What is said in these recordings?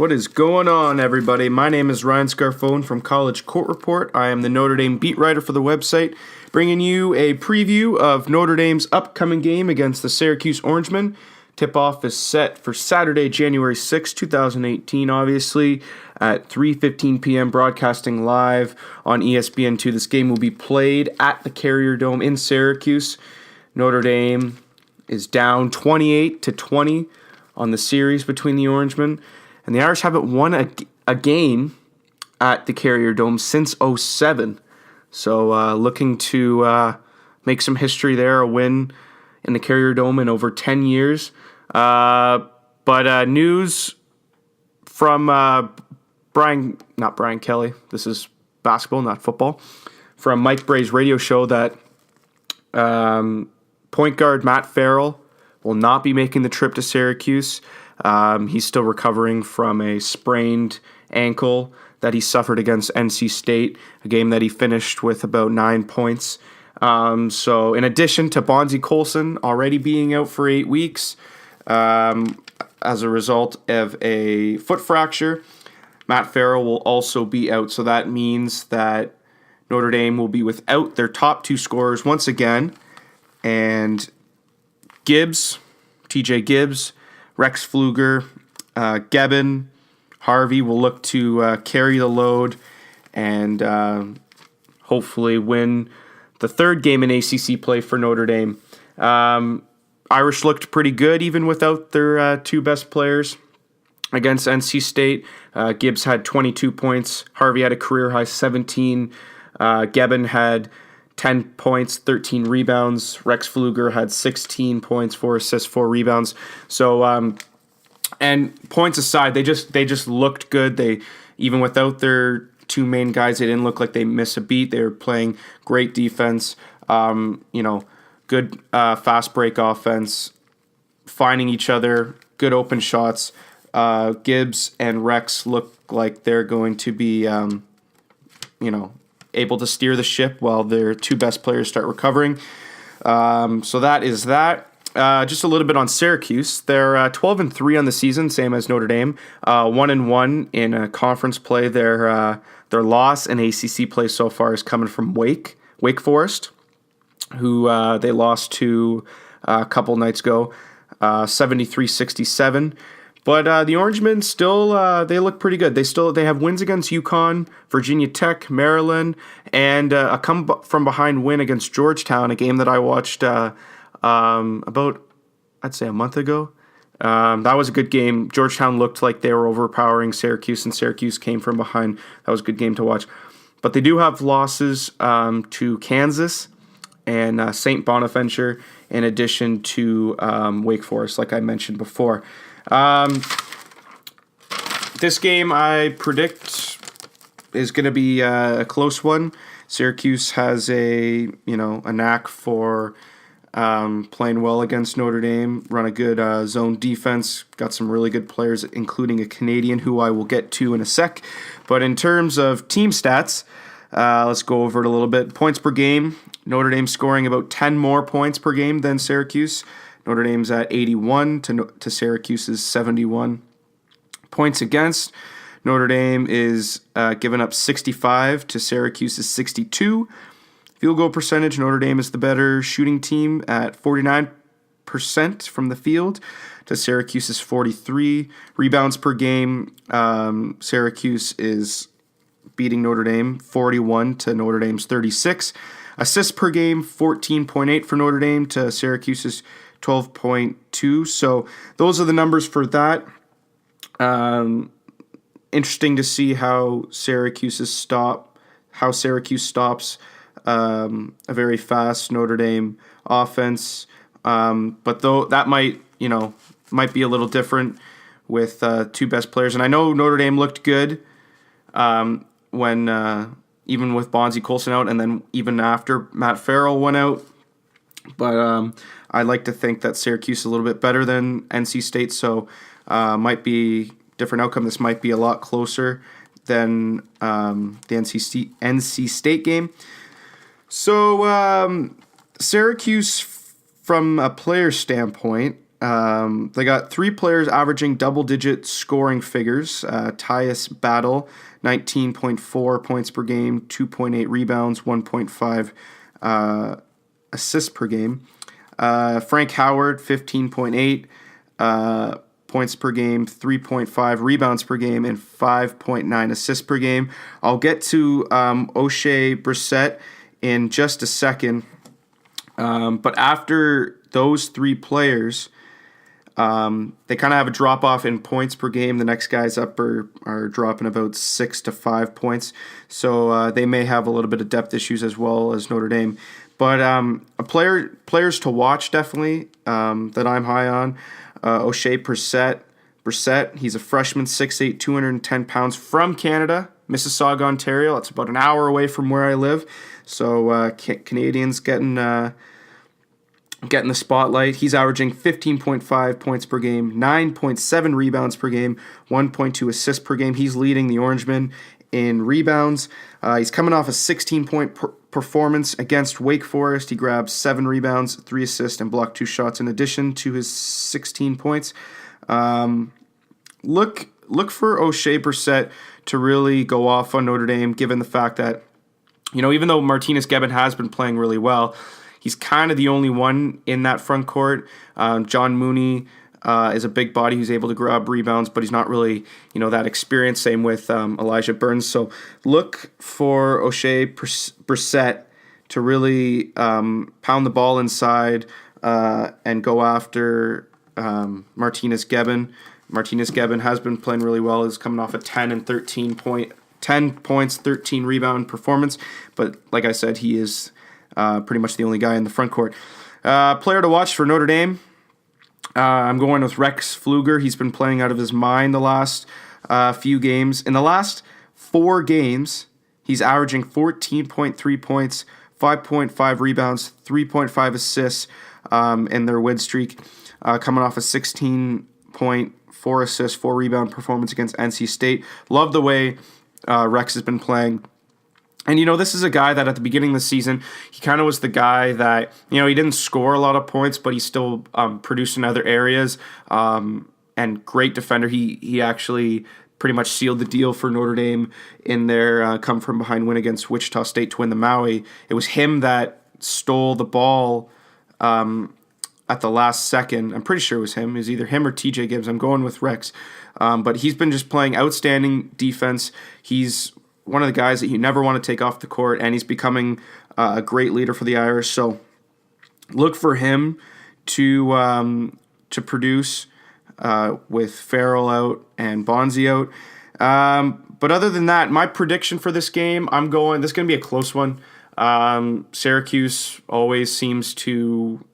What is going on, everybody? My name is Ryan Scarfone from College Court Report. I am the Notre Dame beat writer for the website, bringing you a preview of Notre Dame's upcoming game against the Syracuse Orangemen. Tip-off is set for Saturday, January 6, 2018, obviously, at 3:15 p.m., broadcasting live on ESPN2. This game will be played at the Carrier Dome in Syracuse. Notre Dame is down 28-20 on the series between the Orangemen. And the Irish haven't won a game at the Carrier Dome since 2007. So looking to make some history there, a win in the Carrier Dome in over 10 years. But news from not Brian Kelly, this is basketball, not football, from Mike Bray's radio show that point guard Matt Farrell will not be making the trip to Syracuse. He's still recovering from a sprained ankle that he suffered against NC State, a game that he finished with about 9 points. So in addition to Bonzi Colson already being out for 8 weeks as a result of a foot fracture, Matt Farrell will also be out. So that means that Notre Dame will be without their top two scorers once again. And TJ Gibbs, Rex Pfluger, Gebben, Harvey will look to carry the load and hopefully win the third game in ACC play for Notre Dame. Irish looked pretty good even without their two best players against NC State. Gibbs had 22 points. Harvey had a career-high 17. Gebben had 10 points, 13 rebounds. Rex Pfluger had 16 points, 4 assists, 4 rebounds. So, and points aside, they just looked good. They, even without their two main guys, they didn't look like they missed a beat. They were playing great defense. Good fast break offense, finding each other, good open shots. Gibbs and Rex look like they're going to be, able to steer the ship while their two best players start recovering. So that is that. Just a little bit on Syracuse. They're 12-3 on the season, same as Notre Dame. 1-1 in conference play. Their loss in ACC play so far is coming from Wake Forest, who they lost to a couple nights ago, 73-67. But the Orangemen still, they look pretty good. They have wins against UConn, Virginia Tech, Maryland, and a come-from-behind win against Georgetown, a game that I watched about, I'd say, a month ago. That was a good game. Georgetown looked like they were overpowering Syracuse, and Syracuse came from behind. That was a good game to watch. But they do have losses to Kansas and St. Bonaventure, in addition to Wake Forest, like I mentioned before. This game I predict is going to be a close one. Syracuse has a knack for playing well against Notre Dame, run a good zone defense, got some really good players, including a Canadian who I will get to in a sec. But in terms of team stats, let's go over it a little bit. Points per game, Notre Dame scoring about 10 more points per game than Syracuse. Notre Dame's at 81 to Syracuse's 71. Points against, Notre Dame is giving up 65 to Syracuse's 62. Field goal percentage, Notre Dame is the better shooting team at 49% from the field to Syracuse's 43. Rebounds per game, Syracuse is beating Notre Dame 41 to Notre Dame's 36. Assists per game, 14.8 for Notre Dame to Syracuse's 12.2. So those are the numbers for that. Interesting to see how Syracuse stops a very fast Notre Dame offense. But though that might be a little different with two best players. And I know Notre Dame looked good when even with Bonzi Colson out, and then even after Matt Farrell went out. But I like to think that Syracuse is a little bit better than NC State, so might be different outcome. This might be a lot closer than the NC State game. So Syracuse, from a player standpoint, They got 3 players averaging double-digit scoring figures. Tyus Battle, 19.4 points per game, 2.8 rebounds, 1.5 assists per game. Frank Howard, 15.8 points per game, 3.5 rebounds per game, and 5.9 assists per game. I'll get to O'Shea Brissett in just a second. But after those 3 players, they kind of have a drop-off in points per game. The next guys up are dropping about 6 to 5 points. So they may have a little bit of depth issues as well as Notre Dame. But players to watch, definitely, that I'm high on. O'Shea Brissett, he's a freshman, 6'8", 210 pounds, from Canada, Mississauga, Ontario. That's about an hour away from where I live. So Canadians getting the spotlight. He's averaging 15.5 points per game, 9.7 rebounds per game, 1.2 assists per game. He's leading the Orangemen in rebounds. He's coming off a 16-point performance against Wake Forest. He grabbed 7 rebounds, 3 assists, and blocked 2 shots in addition to his 16 points. Look for O'Shea Brissett to really go off on Notre Dame, given the fact that, even though Martinez-Gebben has been playing really well, he's kind of the only one in that front court. John Mooney is a big body who's able to grab rebounds, but he's not really, that experienced. Same with Elijah Burns. So look for O'Shea Brissett to really pound the ball inside and go after Martinez-Gebben. Martinez-Gebben has been playing really well. He's coming off a 10 points, 13 rebound performance. But like I said, he is pretty much the only guy in the front court. Player to watch for Notre Dame, I'm going with Rex Pfluger. He's been playing out of his mind the last few games. In the last 4 games, he's averaging 14.3 points, 5.5 rebounds, 3.5 assists in their win streak, coming off a 16.4 assists, 4 rebound performance against NC State. Love the way Rex has been playing. And, this is a guy that at the beginning of the season, he kind of was the guy that, he didn't score a lot of points, but he still produced in other areas. And great defender. He actually pretty much sealed the deal for Notre Dame in their come-from-behind win against Wichita State to win the Maui. It was him that stole the ball at the last second. I'm pretty sure it was him. It was either him or TJ Gibbs. I'm going with Rex. But he's been just playing outstanding defense. He's one of the guys that you never want to take off the court, and he's becoming a great leader for the Irish. So look for him to produce with Farrell out and Bonzi out. But other than that, my prediction for this game, this is going to be a close one. Syracuse always seems to,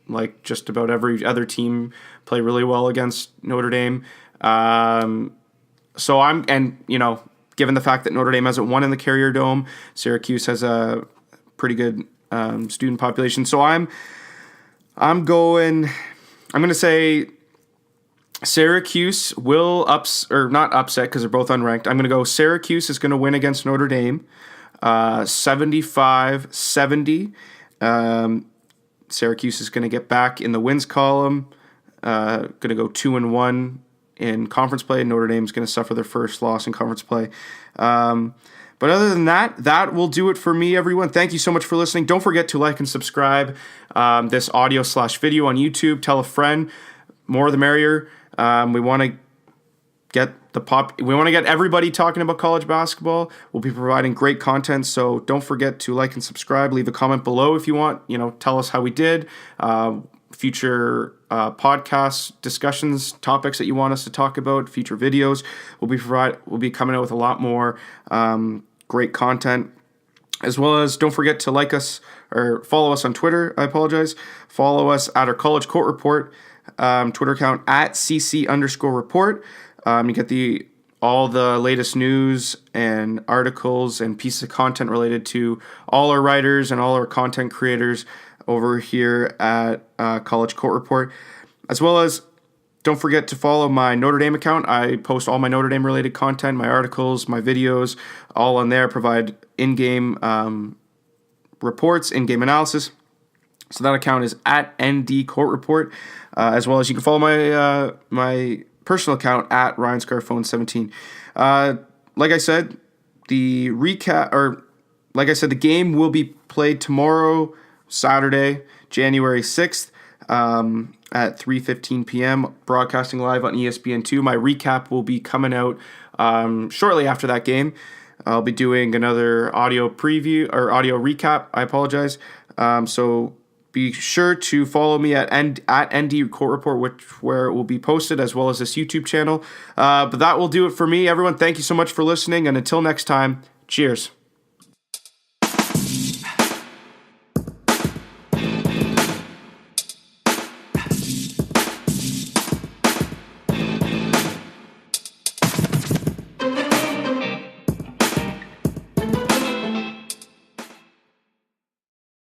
like just about every other team, play really well against Notre Dame. Given the fact that Notre Dame hasn't won in the Carrier Dome, Syracuse has a pretty good student population. So I'm going to say Syracuse will not upset because they're both unranked. I'm going to go Syracuse is going to win against Notre Dame, 75-70. Syracuse is going to get back in the wins column, going to go 2-1 in conference play. Notre Dame's going to suffer their first loss in conference play. But other than that will do it for me, everyone. Thank you so much for listening. Don't forget to like and subscribe this audio/video on YouTube. Tell a friend. More the merrier. We want to get everybody talking about college basketball. We'll be providing great content, so don't forget to like and subscribe. Leave a comment below if you want. Tell us how we did. Future podcasts, discussions, topics that you want us to talk about, future videos. We'll be coming out with a lot more great content, as well as don't forget to like us or follow us on Twitter. Follow us at our College Court Report Twitter account at CC_report. You get all the latest news and articles and pieces of content related to all our writers and all our content creators over here at College Court Report. As well as, don't forget to follow my Notre Dame account. I post all my Notre Dame related content, my articles, my videos, all on there. Provide in-game reports, in-game analysis. So that account is at ND Court Report, as well as you can follow my my personal account at Ryan Scarfone 17. Like I said, the game will be played tomorrow, Saturday, January 6th, at 3:15 p.m. broadcasting live on ESPN2. My recap will be coming out shortly after that game. I'll be doing another audio preview or audio recap. I apologize. So be sure to follow me at ND Court Report, where it will be posted, as well as this YouTube channel. But that will do it for me. Everyone, thank you so much for listening, and until next time, cheers.